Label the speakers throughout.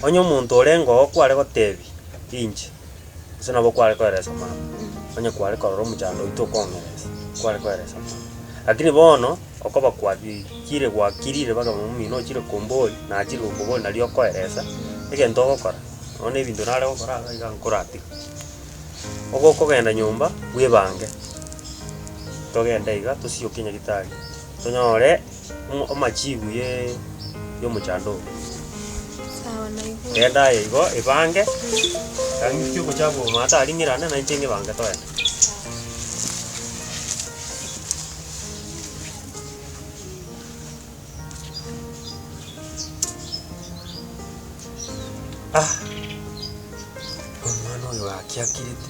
Speaker 1: onye omuntu orengo kware gotebi inche sina bo kware koeresa mama onye kware korora omuchando ito kongeresa kware koeresa mama lakini bono okoba kwabi kire gwakirire baga mumino chire komboi na chire komboi nalio koeresa egento gokora one ebintu nare gokora iga nkorati ogo kogenda nyumba webange togenda iga tusio kinya gitari tonyore omachibu yo muchando
Speaker 2: sawa na igo
Speaker 1: genda igo ibange kangi kyo kuchabu mata alingirana na inchenge bange toya omwana oyo akiakirite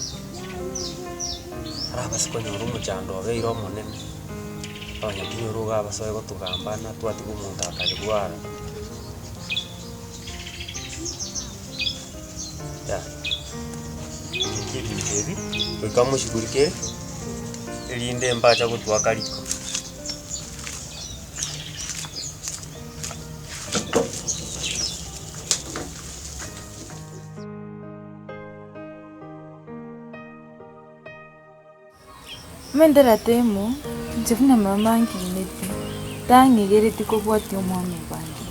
Speaker 1: arabasi konyora omuchando obeire omonene abanyakinya oruga abasoe gotugambana twatiga omonto akarigwara ebintu ebi goika moshigurike erinde mbacha gotwaka riko
Speaker 3: Mendera temo, njefuna mama ngineti, tangi gereti kobwati omwana bangi.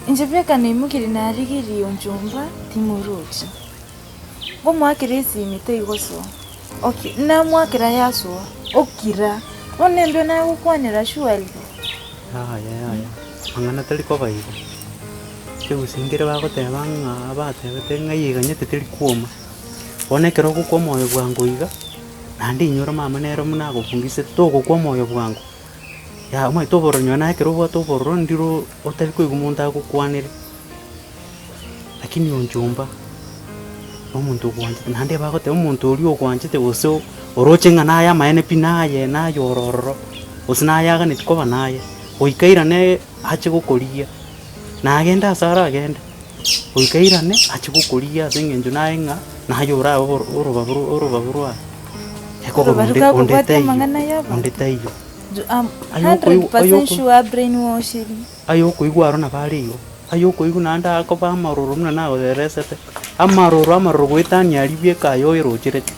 Speaker 3: Njefeka nemukiri narigiri onjumba timuruchi. Bo mwakiresi imite igoso. Okay, na mwakira yaso, okira. One mbyo na ukwanira shuali.
Speaker 4: Ya. Mangana tali ko baigo. Ke usingire bagoteba nga batebete ngai ganyete tali kuoma. Onekero gukwa moyo bwangu iga nandi nyora mama nero muna gufungise to gukwa moyo bwangu ya umai to boronyo na kero bwa to boron ndiro otari ko igumunta gukwanire lakini onjumba omuntu gwanje nandi bagote omuntu uri ogwanjite oso oroche ngana ya maene pinaye na yororo osina yaga nitikoba naye oikairane ache gukoria na agenda asara agenda oikairane ache gukoria sengenjo naye nga nayora orobaburu eko ondetaiyo
Speaker 3: 100% sure brainwashing.
Speaker 4: Ayoko igwaro na bariyo ayoko igunanda akoba amaroro muna nago deresete amaroro gwetani alibye kayo irochirete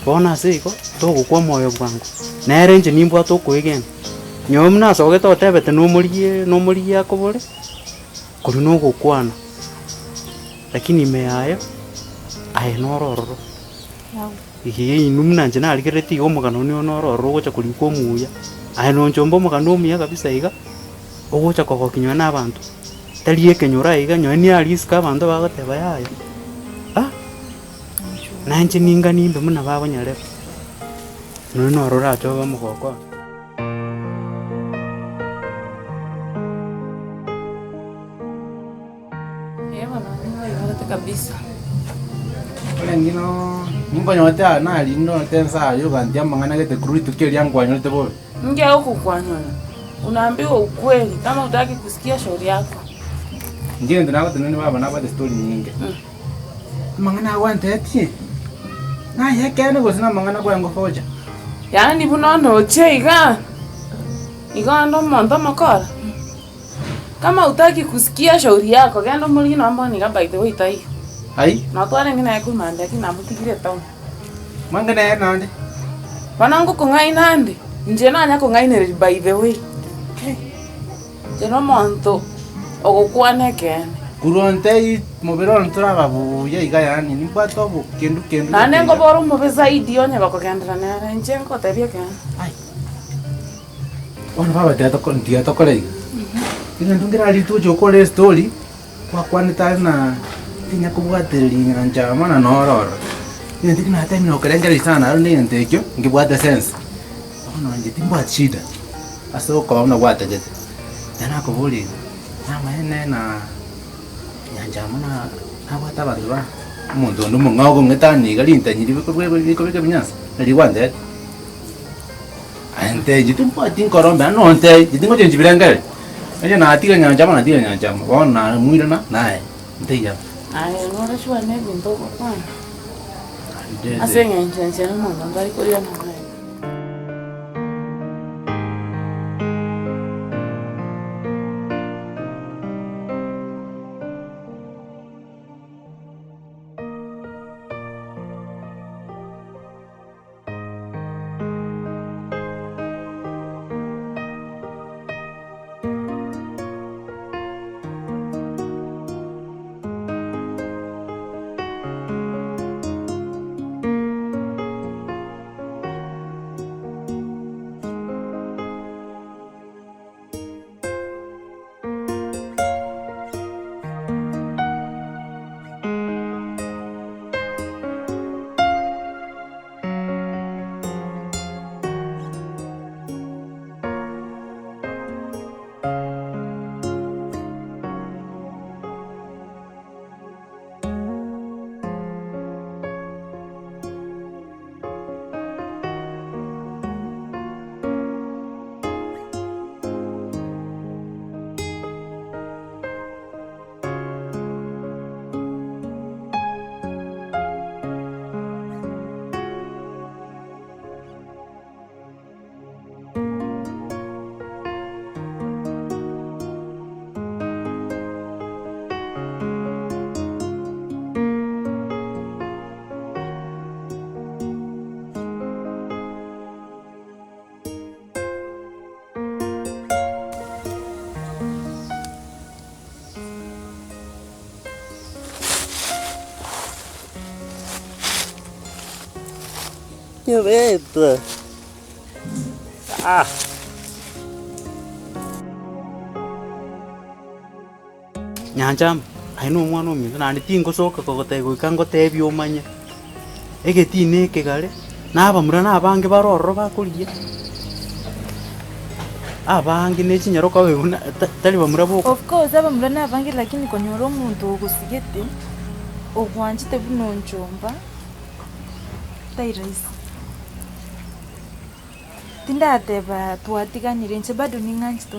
Speaker 4: bona siko togukwa moyo bwangu nere nje nimbwa tokwegen nyomna soge totebete nomurie akobore kuri no gukwana lakini meayo aye nororo ihi inumna nje naligireti omugano ni onororo gocha kuri ko muya aye no njombo mugano muya kabisa iga ogocha kogokinywa nabantu taliye kenyora iga nyoni aliska abantu bagoteba yayo nanje ninga nimbe muna babonyare no nororo acho bamugoko
Speaker 3: kabisa.
Speaker 5: Ngino nimba nyote na lindo tensa yo gandia mangana gete kuri tukiria ngwanyo tebo.
Speaker 6: Nge huko kwanyona. Unaambiwa ukweli kama utaki kusikia shauri yako.
Speaker 5: Nge ndo nako tunani baba na bade story nyingi. Mangana wante ati. Na yake ngo sina mangana kwa ngo foja.
Speaker 6: Yaani bunono cheiga. Iga ndo mondo makora. Kama utaki kusikia shauri yako, gendo muri naomba by the way tai.
Speaker 5: Ai?
Speaker 6: Na tware ngina yakumanda kina mutigire town.
Speaker 5: Mangana ya nande.
Speaker 6: Wanangu kungai nande. Nje nanya kungai ne by the way. Jeno monto ogokwane ken.
Speaker 5: Kuronte mobero ntura babu ye iga yani ni bato bo kendu.
Speaker 6: Na nengo boro mobeza idio nya bakogendera ne nje ngo tabia ken.
Speaker 5: Ai. Ona baba dia to kole. Ina ndungira alitu chokole story kwa kwanita na tinya kubwatiri nyanja mana nororo. Ina tikina hata mino kerengeri sana ndi ntekyo ngibwata sense. Ona nje timbwa shida. Aso kwa una gwata gete. Tena ko boli. Na maene na nyanja mana abata badwa. Mundo ndo mungago ngetani galinta nyiri biko binyasa. Ndi wande. Ante jitumpa tinkorombe no ante jitingo chenjibirangale. Aja na tiga nyanja bona muira na nae nteya
Speaker 6: ai ngora shwa ne binto kwa asenga njenje no ngari koria na nae
Speaker 1: Nyobeta. Ah.
Speaker 4: Nyanjam, aino mwana ominto nandi tingosoka kogoteba goika ngotebia omanye. Egetine ekegare, nabamura nabange barororo bakorigia. Abange nechinyoroka wewe tari bamura boko.
Speaker 3: Of course abamura nabange lakini konyora omuntu ogusigete ogwanchite buno njomba tairaisi. Tindateba twatiganire nche bado ning'anchite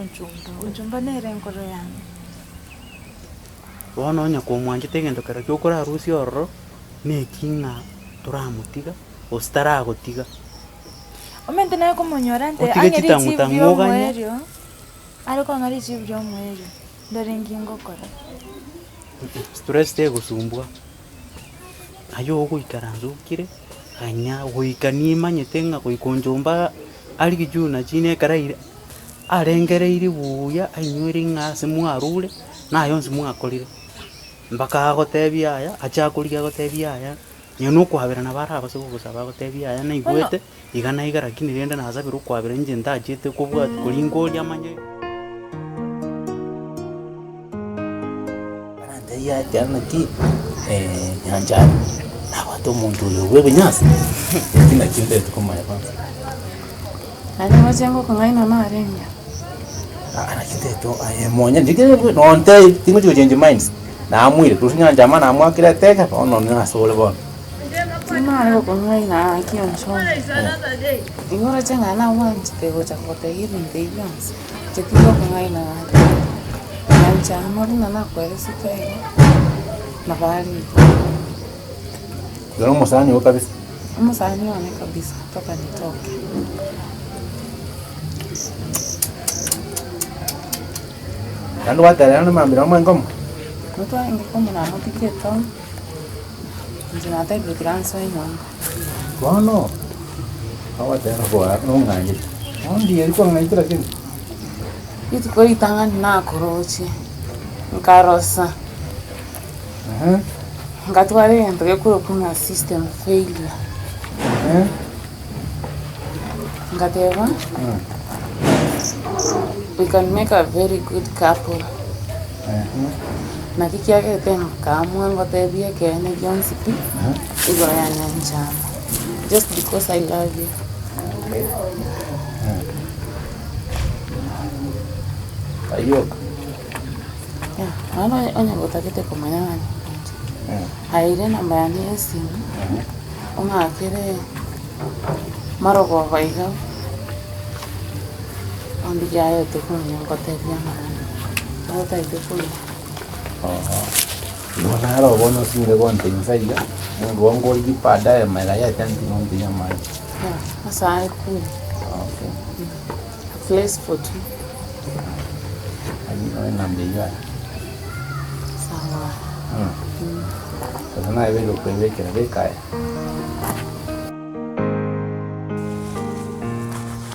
Speaker 3: onchomba nere enkoro yange.
Speaker 4: Bono onya komwanchite egento kera kiokora harusi ororo neking'a toramutiga ostaragotiga.
Speaker 3: Omente naye komonyora nte
Speaker 4: Otige
Speaker 3: angeri
Speaker 4: chitanguta
Speaker 3: chibyo
Speaker 4: ng'oganya.
Speaker 3: mwerio. Ariko ngari chibyo mwerio. Ndore ngingo kora.
Speaker 4: Stress te gusumbwa. Ayo goikara nzukire anya goikani imanyete ng'a goikonjomba ari gijuna chine karaire arengereire buya ainywere ng'a simu arure nayo simu akorire mpaka agotebia aya achakuria agotebia aya nyono kwabera na bara abase gusaba agotebia aya na igwete igana igara kini renda na azabira kwabera nje ndachete kubwa kuringoria amanye
Speaker 5: Barande ya tena ti nyanja na watu muntu wewe nyasi. Kina kinde tukoma ya kwanza.
Speaker 6: Ani machengo kangaina na arenya.
Speaker 5: Ana kinde to monya ndikire nonte tingo change minds. Na amwire tusinyanja mana amwakira teka ono na sole bon.
Speaker 6: Timare kangaina akioncho. Ingora chenga na wanchite gocha kotegiri ndeyans. Chetigo kangaina. Nanja maruna na kwere sitego. Na bali.
Speaker 5: Ndio mosani kabisa.
Speaker 6: Mosani wane kabisa toka nitoke.
Speaker 5: Ndio watara na mambira mwangomo.
Speaker 6: Mtu aingi como na motiketo. Njina ta granso ino.
Speaker 5: Bueno. Hawa tena kwa no nganje. Ondi alikuwa anaitira kini.
Speaker 6: Itu koi tangan na korochi. Nkarosa. Ngatware ento gekuro kuna system failure. Ngateva. We can make a very good couple. Na kikia ke ten kamwa ngotebie ke ne jonsipi. Igora ya nyanja. Just because I love you.
Speaker 5: Ayo.
Speaker 6: Ya, ano onya gotakete komanyana. Haire namba ya simu. Ongakire marogo baiga. Ondi jayo te kunya ngotebia marana. Ota ite kunya.
Speaker 5: No naro bono singe gonte insaiga. Ngo ngo ipada ya mara ya tanti no ndia mai.
Speaker 6: Ya, asa ai kunya.
Speaker 5: Okay.
Speaker 6: Place for two.
Speaker 5: Ani no nambe ya.
Speaker 6: Sawa.
Speaker 5: Sasa na iwe lo pewe kera beka.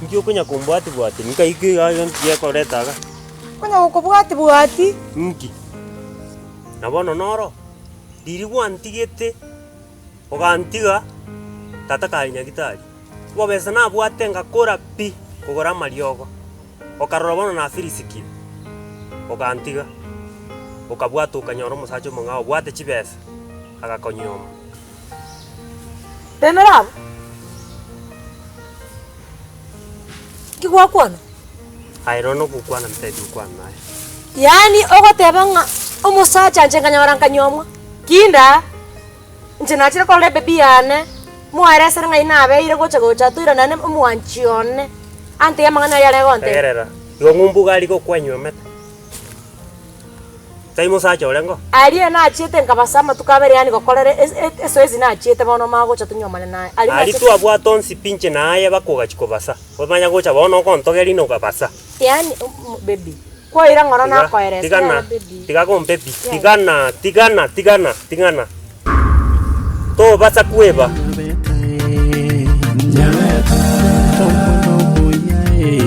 Speaker 1: Ngio kunya kumbwati bwati nika iki ayo ntie koretaga.
Speaker 2: Kunya ukubwati bwati.
Speaker 1: Nki. Na bono noro. Diri wantigete. Ogantiga tata kalinya gitari. Wabesa na bwate ngakora pi kugora mariogo. Okarora bono na firisiki. Ogantiga. Okabwata ukanyora musacho mungao bwate chibesa. Agakonyoma.
Speaker 2: Tenera. Kigwa kwana.
Speaker 1: Airono kukwana mtedu kwana naye.
Speaker 2: Yani ogoteba nga omusacha njenganya kanyomwa. Kinda njenachira kole baby yane. Muare sera ngai nabe ire gocha tuira nane muanchione. Ante ya mangana yale gonte.
Speaker 1: Tegerera. Yo ngumbu gali ko kwenywa meta. Taimo sacha olengo.
Speaker 2: Ali na achete nkabasama tukabere yani gokolere eso ezi na achete bono magocha tunyomane naye.
Speaker 1: Ali tu abwato nsi pinche naye bakoga chikobasa. Omanya gocha bono kontogeri no kabasa.
Speaker 2: Yani baby. Kwa ira ngora na koeresa.
Speaker 1: Tigana. Tiga con baby. Tigana. To basa kueba.